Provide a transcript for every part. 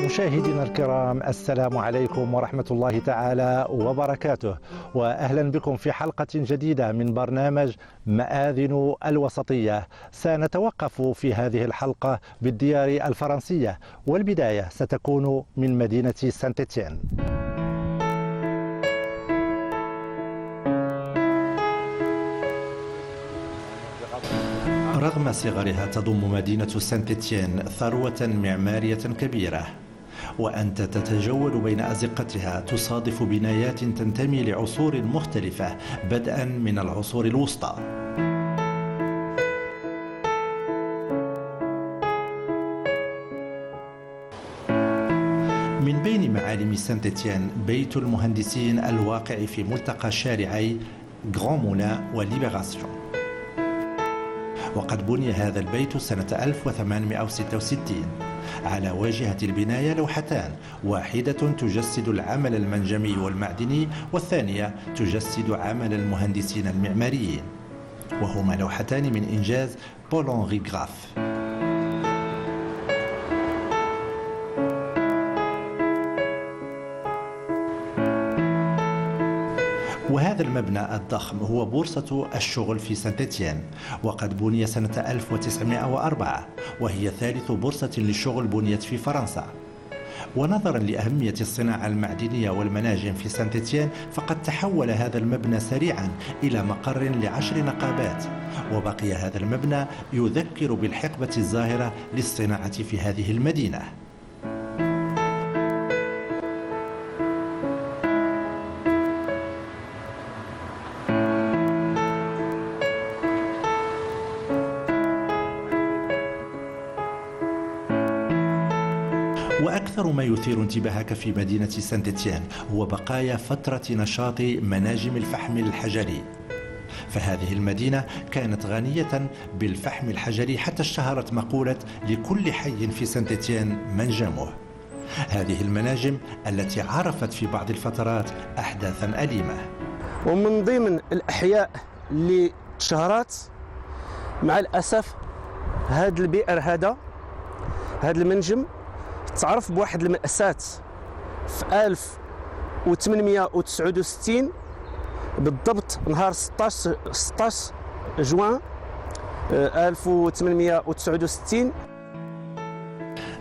مشاهدينا الكرام، السلام عليكم ورحمة الله تعالى وبركاته، وأهلا بكم في حلقة جديدة من برنامج مآذن الوسطية. سنتوقف في هذه الحلقة بالديار الفرنسية، والبداية ستكون من مدينة سانت إتيان. رغم صغرها تضم مدينة سانت إتيان ثروة معمارية كبيرة، وأنت تتجول بين أزقتها تصادف بنايات تنتمي لعصور مختلفة بدءا من العصور الوسطى. من بين معالم سانت إتيان بيت المهندسين الواقع في ملتقى شارعي غران مولان وليبراسيون، وقد بني هذا البيت سنة 1866. على واجهة البناية لوحتان، واحدة تجسد العمل المنجمي والمعدني، والثانية تجسد عمل المهندسين المعماريين، وهما لوحتان من إنجاز بول أنري غراف. وهذا المبنى الضخم هو بورصة الشغل في سانت إتيان، وقد بني سنة 1904، وهي ثالث بورصة للشغل بنيت في فرنسا. ونظرا لأهمية الصناعة المعدنية والمناجم في سانت إتيان، فقد تحول هذا المبنى سريعا إلى مقر ل10 نقابات، وبقي هذا المبنى يذكر بالحقبة الزاهرة للصناعة في هذه المدينة. وأكثر ما يثير انتباهك في مدينة سانت إتيان هو بقايا فترة نشاط مناجم الفحم الحجري، فهذه المدينة كانت غنية بالفحم الحجري حتى اشتهرت مقولة لكل حي في سانت إتيان منجمه. هذه المناجم التي عرفت في بعض الفترات أحداثا أليمة. ومن ضمن الأحياء اللي اشتهرت مع الأسف هذا البئر، هذا المنجم تعرف بواحد المأساة في 1869 بالضبط، نهار 16 جوان 1869.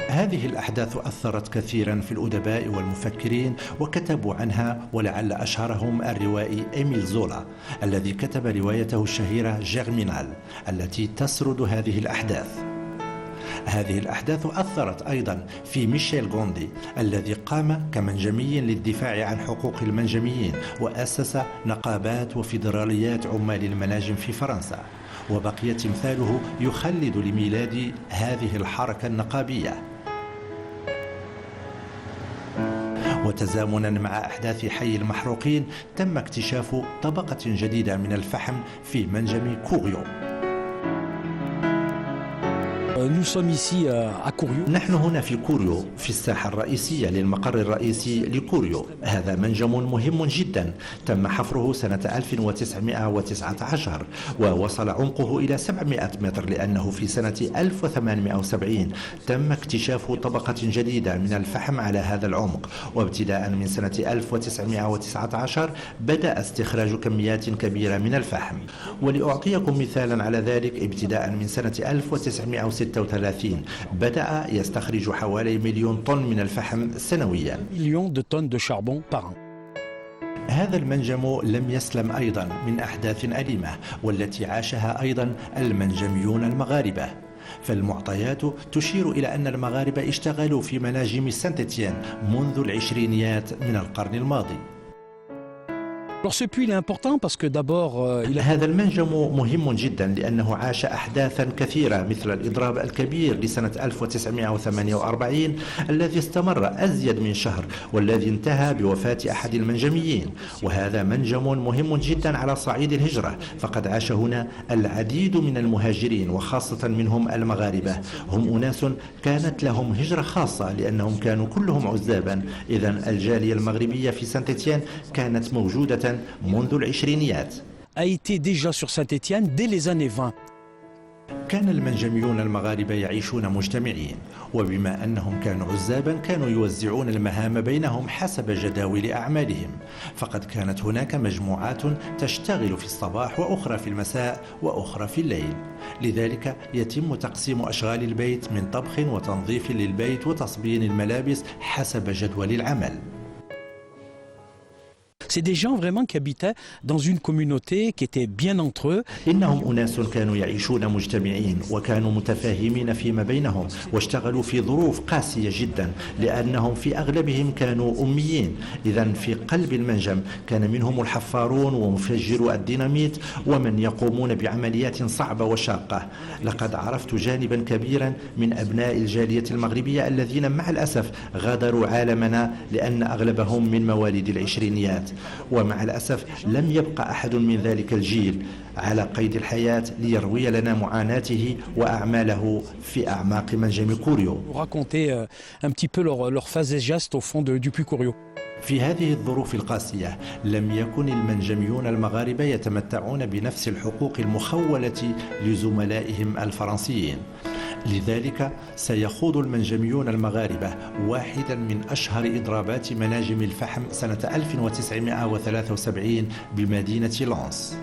هذه الأحداث أثرت كثيرا في الأدباء والمفكرين، وكتبوا عنها، ولعل أشهرهم الروائي إيميل زولا الذي كتب روايته الشهيرة جيرمينال التي تسرد هذه الأحداث. هذه الأحداث أثرت أيضا في ميشيل غوندي الذي قام كمنجمي للدفاع عن حقوق المنجميين، وأسس نقابات وفيدراليات عمال المناجم في فرنسا، وبقي تمثاله يخلد لميلاد هذه الحركة النقابية. وتزامنا مع أحداث حي المحروقين تم اكتشاف طبقة جديدة من الفحم في منجم كوريو. نحن هنا في كوريو في الساحة الرئيسية للمقر الرئيسي لكوريو. هذا منجم مهم جدا، تم حفره سنة 1919 ووصل عمقه إلى 700 متر، لأنه في سنة 1870 تم اكتشاف طبقة جديدة من الفحم على هذا العمق، وابتداء من سنة 1919 بدأ استخراج كميات كبيرة من الفحم. ولأعطيكم مثالا على ذلك، ابتداء من سنة 1936 بدأ يستخرج حوالي 1,000,000 طن من الفحم سنويا. هذا المنجم لم يسلم أيضا من أحداث أليمة، والتي عاشها أيضا المنجميون المغاربة، فالمعطيات تشير إلى أن المغاربة اشتغلوا في مناجم سانت إتيان منذ العشرينيات من القرن الماضي. هذا المنجم مهم جدا لأنه عاش أحداثا كثيرة، مثل الإضراب الكبير لسنة 1948 الذي استمر أزيد من شهر، والذي انتهى بوفاة أحد المنجميين. وهذا منجم مهم جدا على صعيد الهجرة، فقد عاش هنا العديد من المهاجرين، وخاصة منهم المغاربة. هم أناس كانت لهم هجرة خاصة لأنهم كانوا كلهم عزابا. إذن الجالية المغربية في سانت إتيان كانت موجودة منذ العشرينيات. a été déjà sur Saint-Étienne dès les années 20. كان المنجميون المغاربة يعيشون مجتمعين، وبما أنهم كانوا عزابا كانوا يوزعون المهام بينهم حسب جداول أعمالهم، فقد كانت هناك مجموعات تشتغل في الصباح وأخرى في المساء وأخرى في الليل. لذلك يتم تقسيم أشغال البيت من طبخ وتنظيف للبيت وتصبين الملابس حسب جدول العمل. C'est des gens vraiment qui habitaient dans une communauté qui était bien entre eux. إنهم أناس كانوا يعيشون مجتمعين وكانوا متفاهمين فيما بينهم، واشتغلوا في ظروف قاسية جدا لأنهم في أغلبهم كانوا أميين. إذن في قلب المنجم كان منهم الحفارون ومفجرو الديناميت ومن يقومون بعمليات صعبة وشاقة. لقد عرفت جانبا كبيرا من أبناء الجالية المغربية الذين مع الأسف غادروا عالمنا لأن أغلبهم من مواليد العشرينيات، ومع الأسف لم يبقى أحد من ذلك الجيل على قيد الحياة ليروي لنا معاناته وأعماله في أعماق منجم كوريو. في هذه الظروف القاسية لم يكن المنجميون المغاربة يتمتعون بنفس الحقوق المخولة لزملائهم الفرنسيين. لذلك سيخوض المنجميون المغاربة واحدا من أشهر إضرابات مناجم الفحم سنة 1973 بمدينة لانس.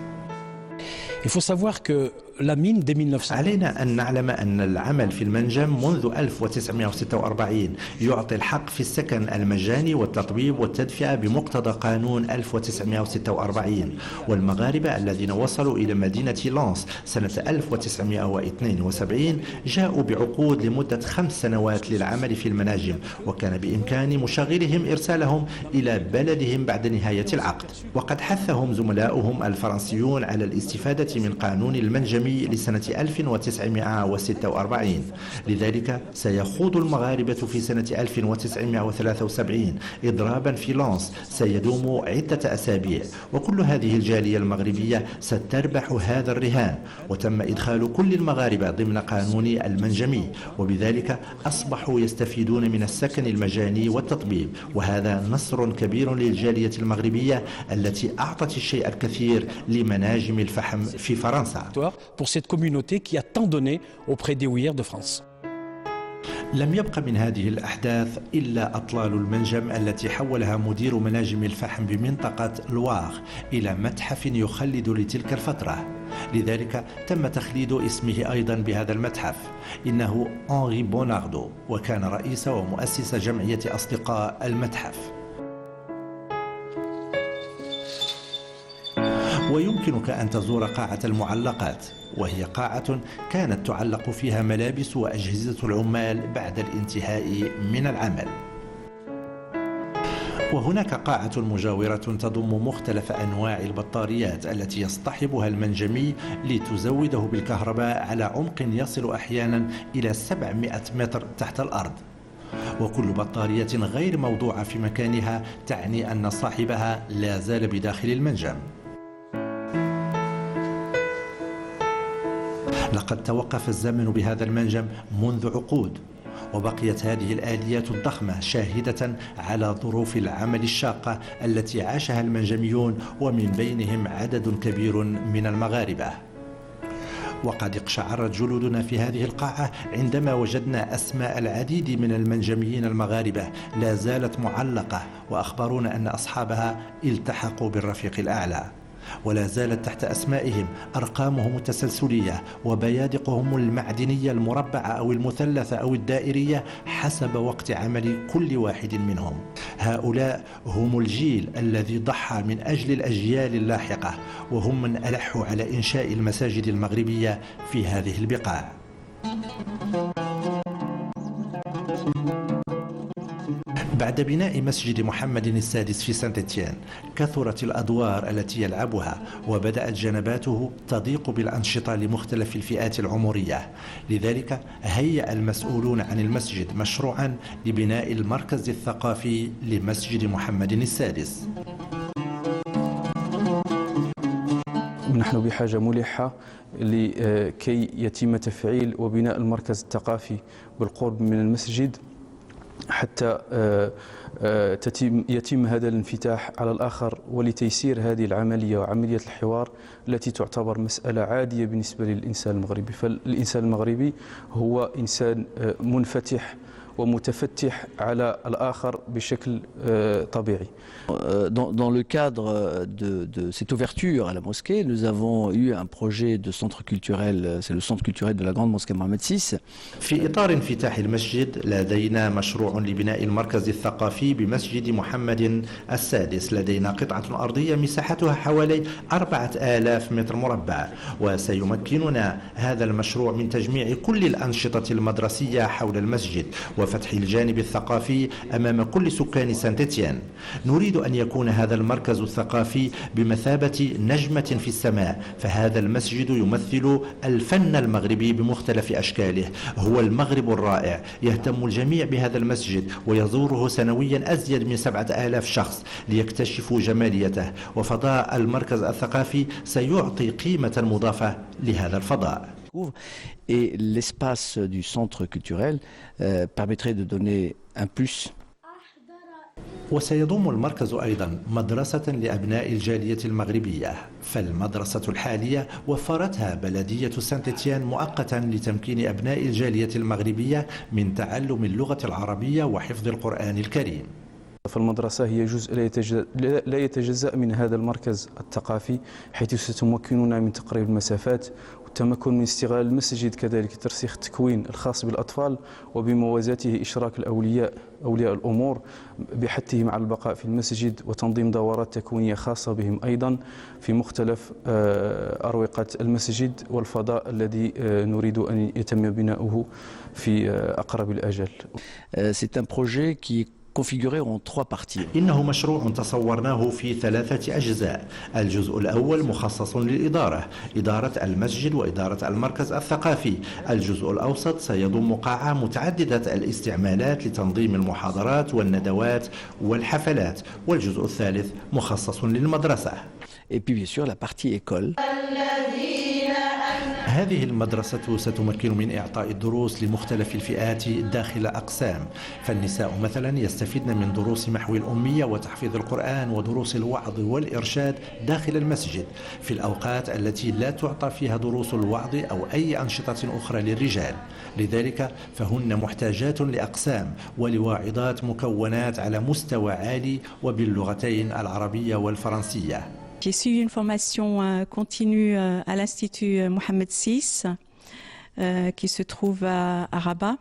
Il faut savoir que la mine dès 1900. علينا أن نعلم أن العمل في المنجم منذ 1946 يعطي الحق في السكن المجاني والتطبيب والتدفئة بمقتضى قانون 1946، والمغاربة الذين وصلوا إلى مدينة لانس سنة 1972 جاءوا بعقود لمدة 5 سنوات للعمل في المناجم، وكان بإمكان مشغلهم إرسالهم إلى بلدهم بعد نهاية العقد. وقد حثهم زملاؤهم الفرنسيون على الاستفادة من قانون المنجم لسنة 1946. لذلك سيخوض المغاربة في سنة 1973 إضرابا في لانس سيدوم عدة أسابيع، وكل هذه الجالية المغربية ستربح هذا الرهان. وتم إدخال كل المغاربة ضمن قانون المنجمي، وبذلك أصبحوا يستفيدون من السكن المجاني والتطبيب، وهذا نصر كبير للجالية المغربية التي أعطت الشيء الكثير لمناجم الفحم في فرنسا. Pour cette communauté qui a tant donné auprès des Ouïghours de France. لم يبق من هذه الأحداث إلا أطلال المنجم التي حولها مدير مناجم الفحم بمنطقة لواغ إلى متحف يخلد لتلك الفترة. لذلك تم تخليد اسمه أيضا بهذا المتحف. إنه أنري بوناردو، وكان رئيس ومؤسس جمعية أصدقاء المتحف. ويمكنك أن تزور قاعة المعلقات، وهي قاعة كانت تعلق فيها ملابس وأجهزة العمال بعد الانتهاء من العمل. وهناك قاعة مجاورة تضم مختلف أنواع البطاريات التي يصطحبها المنجمي لتزوده بالكهرباء على عمق يصل أحيانا إلى 700 متر تحت الأرض. وكل بطارية غير موضوعة في مكانها تعني أن صاحبها لا زال بداخل المنجم. لقد توقف الزمن بهذا المنجم منذ عقود، وبقيت هذه الآليات الضخمة شاهدة على ظروف العمل الشاقة التي عاشها المنجميون، ومن بينهم عدد كبير من المغاربة. وقد اقشعرت جلودنا في هذه القاعة عندما وجدنا أسماء العديد من المنجميين المغاربة لا زالت معلقة، وأخبرونا أن أصحابها التحقوا بالرفيق الأعلى، ولا زالت تحت أسمائهم أرقامهم التسلسلية وبيادقهم المعدنية المربعة أو المثلثة أو الدائرية حسب وقت عمل كل واحد منهم. هؤلاء هم الجيل الذي ضحى من أجل الأجيال اللاحقة، وهم من ألحوا على إنشاء المساجد المغربية في هذه البقاع. بعد بناء مسجد محمد السادس في سانت إتيان كثرت الأدوار التي يلعبها، وبدأت جنباته تضيق بالأنشطة لمختلف الفئات العمرية. لذلك هيأ المسؤولون عن المسجد مشروعا لبناء المركز الثقافي لمسجد محمد السادس. نحن بحاجة ملحة لكي يتم تفعيل وبناء المركز الثقافي بالقرب من المسجد حتى يتم هذا الانفتاح على الآخر، ولتيسير هذه العملية وعملية الحوار التي تعتبر مسألة عادية بالنسبة للإنسان المغربي. فالإنسان المغربي هو إنسان منفتح ومتفتح على الآخر بشكل طبيعي. Dans le cadre de cette ouverture à la mosquée, nous avons eu un projet de centre culturel, c'est le centre culturel de la grande mosquée Mohamed VI. في إطار انفتاح المسجد لدينا مشروع لبناء المركز الثقافي بمسجد محمد السادس. لدينا قطعة أرضية مساحتها حوالي 4000 متر مربع، وسيمكننا هذا المشروع من تجميع كل الأنشطة المدرسية حول المسجد وفتح الجانب الثقافي أمام كل سكان سانت إتيان. نريد أن يكون هذا المركز الثقافي بمثابة نجمة في السماء، فهذا المسجد يمثل الفن المغربي بمختلف أشكاله. هو المغرب الرائع، يهتم الجميع بهذا المسجد ويزوره سنويا أزيد من 7000 شخص ليكتشفوا جماليته، وفضاء المركز الثقافي سيعطي قيمة مضافة لهذا الفضاء. Et l'espace du centre culturel permettrait de donner un plus. وسيضم المركز أيضا مدرسة لأبناء الجالية المغربية، فالمدرسة الحالية وفرتها بلدية سانت إتيان مؤقتا لتمكين أبناء الجالية المغربية من تعلم اللغة العربية وحفظ القرآن الكريم. فالمدرسة هي جزء لا يتجزأ من هذا المركز الثقافي، حيث ستمكننا من تقريب المسافات والتمكن من استغلال المسجد، كذلك ترسيخ التكوين الخاص بالأطفال، وبموازاته إشراك أولياء الأمور بحثهم على البقاء في المسجد وتنظيم دورات تكوينية خاصة بهم أيضا في مختلف أروقة المسجد والفضاء الذي نريد أن يتم بناؤه في أقرب الأجل. C'est un projet qui configuré en 3 parties. إنه مشروع تصورناه في 3 أجزاء. الجزء الأول مخصص للإدارة، إدارة المسجد وإدارة المركز الثقافي. الجزء الأوسط سيضم قاعة متعددة الاستعمالات لتنظيم المحاضرات والندوات والحفلات. والجزء الثالث مخصص للمدرسة. Et puis bien sûr la partie école. هذه المدرسة ستمكن من إعطاء الدروس لمختلف الفئات داخل أقسام، فالنساء مثلا يستفيدن من دروس محو الأمية وتحفيظ القرآن ودروس الوعظ والإرشاد داخل المسجد في الأوقات التي لا تعطى فيها دروس الوعظ أو أي أنشطة أخرى للرجال. لذلك فهن محتاجات لأقسام ولواعظات مكونات على مستوى عالي وباللغتين العربية والفرنسية. J'ai suivi une formation continue à l'Institut Mohamed VI qui se trouve à Rabat.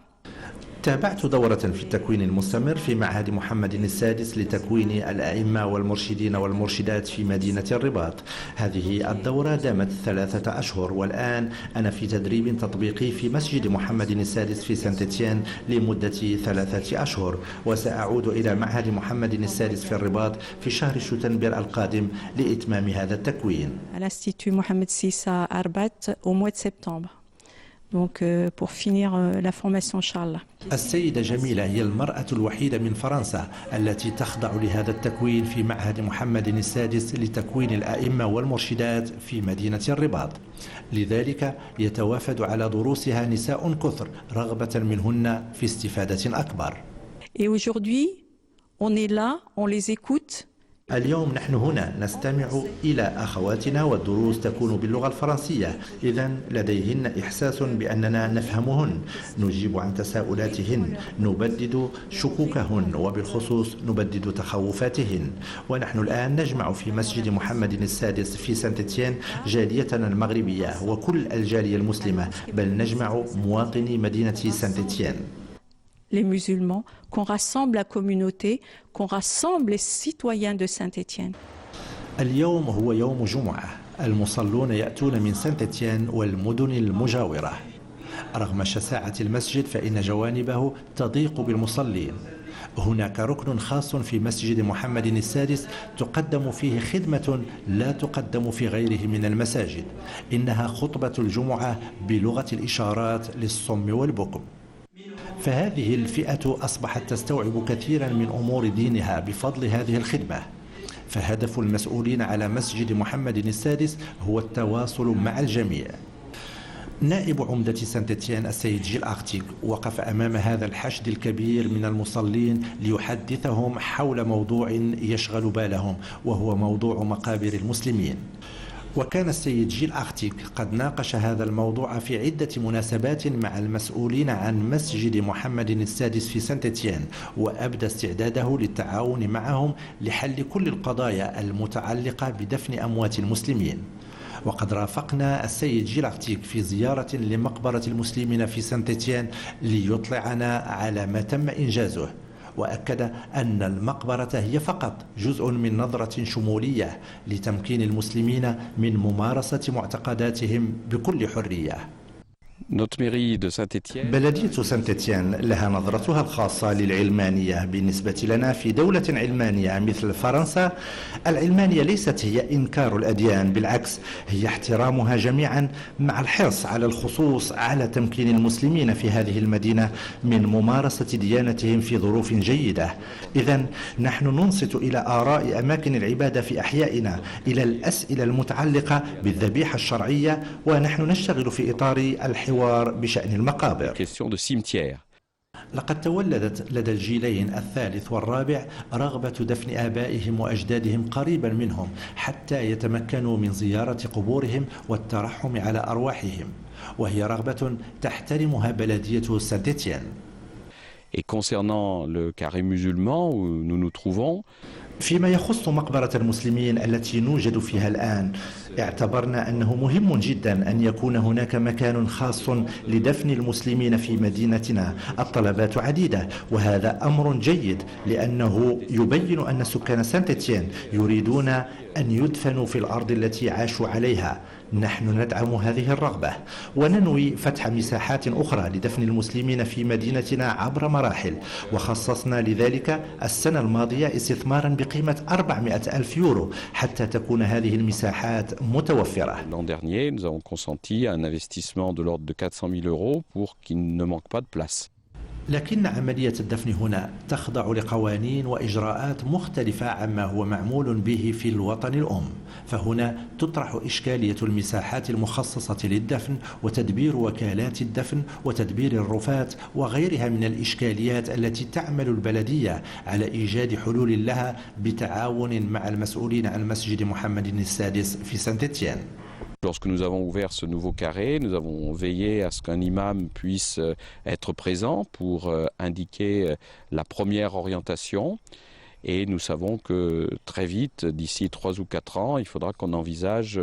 تابعت دورة في التكوين المستمر في معهد محمد السادس لتكوين الأئمة والمرشدين والمرشدات في مدينة الرباط. هذه الدورة دامت 3 أشهر، والآن أنا في تدريب تطبيقي في مسجد محمد السادس في سانت إتيان لمدة 3 أشهر، وسأعود إلى معهد محمد السادس في الرباط في شهر شتنبر القادم لإتمام هذا التكوين. À l'Institut Mohamed VI à Rabat au mois de septembre. Donc pour finir la formation Inch'Allah. السيدة جميلة هي المرأة الوحيدة من فرنسا التي تخضع لهذا التكوين في معهد محمد السادس لتكوين الأئمة والمرشدات في مدينة الرباط. لذلك يتوافد على دروسها نساء كثر رغبة منهن في استفادة أكبر. Et aujourd'hui, on est là, on les écoute. اليوم نحن هنا نستمع إلى أخواتنا والدروس تكون باللغة الفرنسية، إذن لديهن إحساس بأننا نفهمهن، نجيب عن تساؤلاتهن، نبدد شكوكهن، وبالخصوص نبدد تخوفاتهن. ونحن الآن نجمع في مسجد محمد السادس في سانت إتيان جاليتنا المغربية وكل الجالية المسلمة، بل نجمع مواطني مدينة سانت إتيان. Les musulmans, qu'on rassemble la communauté, qu'on rassemble les citoyens de Saint-Étienne. اليوم هو يوم جمعة، المصلون يأتون من سانت إتيان والمدن المجاورة. رغم شساعة المسجد فإن جوانبه تضيق بالمصلين. هناك ركن خاص في مسجد محمد السادس تقدم فيه خدمة لا تقدم في غيره من المساجد، إنها خطبة الجمعة بلغة الإشارات للصم والبكم. فهذه الفئة أصبحت تستوعب كثيرا من أمور دينها بفضل هذه الخدمة. فهدف المسؤولين على مسجد محمد السادس هو التواصل مع الجميع. نائب عمدة سانت إتيان السيد جيل أرتيغ وقف أمام هذا الحشد الكبير من المصلين ليحدثهم حول موضوع يشغل بالهم، وهو موضوع مقابر المسلمين. وكان السيد جيل أرتيغ قد ناقش هذا الموضوع في عدة مناسبات مع المسؤولين عن مسجد محمد السادس في سانت إتيان، وأبدى استعداده للتعاون معهم لحل كل القضايا المتعلقة بدفن أموات المسلمين. وقد رافقنا السيد جيل أرتيغ في زيارة لمقبرة المسلمين في سانت إتيان ليطلعنا على ما تم إنجازه، وأكد أن المقبرة هي فقط جزء من نظرة شمولية لتمكين المسلمين من ممارسة معتقداتهم بكل حرية. بلدية سانت إتيان لها نظرتها الخاصة للعلمانية. بالنسبة لنا في دولة علمانية مثل فرنسا، العلمانية ليست هي إنكار الأديان، بالعكس هي احترامها جميعا مع الحرص على الخصوص على تمكين المسلمين في هذه المدينة من ممارسة ديانتهم في ظروف جيدة. إذن نحن ننصت إلى آراء أماكن العبادة في أحيائنا، إلى الأسئلة المتعلقة بالذبيحة الشرعية، ونحن نشتغل في إطار الحوار بشأن المقابر. لقد تولدت لدى الجيلين الثالث والرابع رغبة دفن آبائهم وأجدادهم قريبا منهم حتى يتمكنوا من زيارة قبورهم والترحم على أرواحهم، وهي رغبة تحترمها بلدية سانت إتيان. Et concernant le carré musulman où nous nous trouvons, فيما يخص مقبرة المسلمين التي نوجد فيها الآن، اعتبرنا أنه مهم جدا أن يكون هناك مكان خاص لدفن المسلمين في مدينتنا. الطلبات عديدة، وهذا أمر جيد لأنه يبين أن سكان سانت إتيان يريدون أن يدفنوا في الأرض التي عاشوا عليها. نحن ندعم هذه الرغبة وننوي فتح مساحات أخرى لدفن المسلمين في مدينتنا عبر مراحل، وخصصنا لذلك السنة الماضية استثمارا بقيمة 400,000 يورو حتى تكون هذه المساحات متوفرة. L'an dernier, nous avons consenti un investissement de l'ordre de 400,000 euros pour qu'il ne manque pas de place. لكن عملية الدفن هنا تخضع لقوانين وإجراءات مختلفة عما هو معمول به في الوطن الأم، فهنا تطرح إشكالية المساحات المخصصة للدفن وتدبير وكالات الدفن وتدبير الرفات وغيرها من الإشكاليات التي تعمل البلدية على إيجاد حلول لها بتعاون مع المسؤولين عن مسجد محمد السادس في سانت إتيان. Lorsque nous avons ouvert ce nouveau carré, nous avons veillé à ce qu'un imam puisse être présent pour indiquer la première orientation. Et nous savons que très vite, d'ici 3 ou 4 ans, il faudra qu'on envisage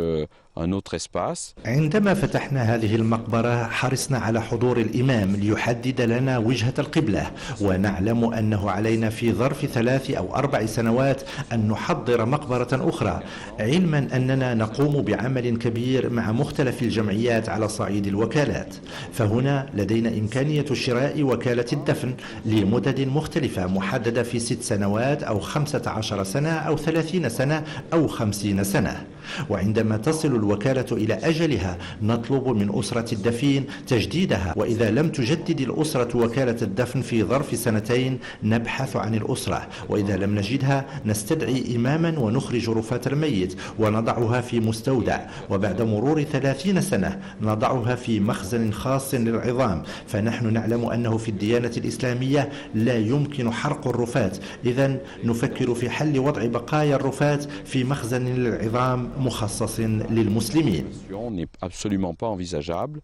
un autre espace. عندما فتحنا هذه المقبرة حرصنا على حضور الإمام ليحدد لنا وجهة القبلة، ونعلم أنه علينا في ظرف 3 أو 4 سنوات أن نحضر مقبرة أخرى، علما أننا نقوم بعمل كبير مع مختلف الجمعيات على صعيد الوكالات. فهنا لدينا إمكانية شراء وكالة الدفن لمدد مختلفة محددة في 6 سنوات أو 15 سنة أو 30 سنة أو 50 سنة. وعندما تصل الوكالة إلى أجلها نطلب من أسرة الدفين تجديدها، وإذا لم تجدد الأسرة وكالة الدفن في ظرف 2 نبحث عن الأسرة، وإذا لم نجدها نستدعي إماما ونخرج رفات الميت ونضعها في مستودع، وبعد مرور 30 سنة نضعها في مخزن خاص للعظام. فنحن نعلم أنه في الديانة الإسلامية لا يمكن حرق الرفات، إذن نفكر في حل وضع بقايا الرفات في مخزن للعظام مخصص للمسلمين. n'est absolument pas envisageable.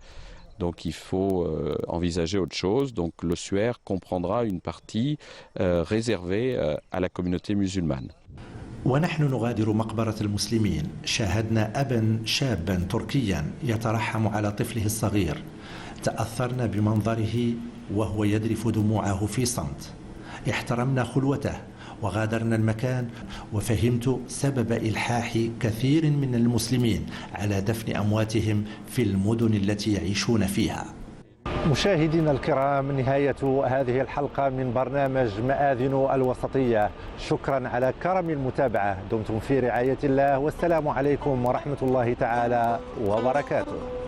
Donc il faut envisager autre chose. Donc l'ossuaire comprendra une partie réservée à la communauté musulmane. ونحن نغادر مقبرة المسلمين شاهدنا أبا شابا تركيا يترحم على طفله الصغير. تأثرنا بمنظره وهو يذرف دموعه في صمت. احترمنا خلوته وغادرنا المكان، وفهمت سبب إلحاح كثير من المسلمين على دفن أمواتهم في المدن التي يعيشون فيها. مشاهدينا الكرام، نهاية هذه الحلقة من برنامج مآذن الوسطية. شكرا على كرم المتابعة. دمتم في رعاية الله، والسلام عليكم ورحمة الله تعالى وبركاته.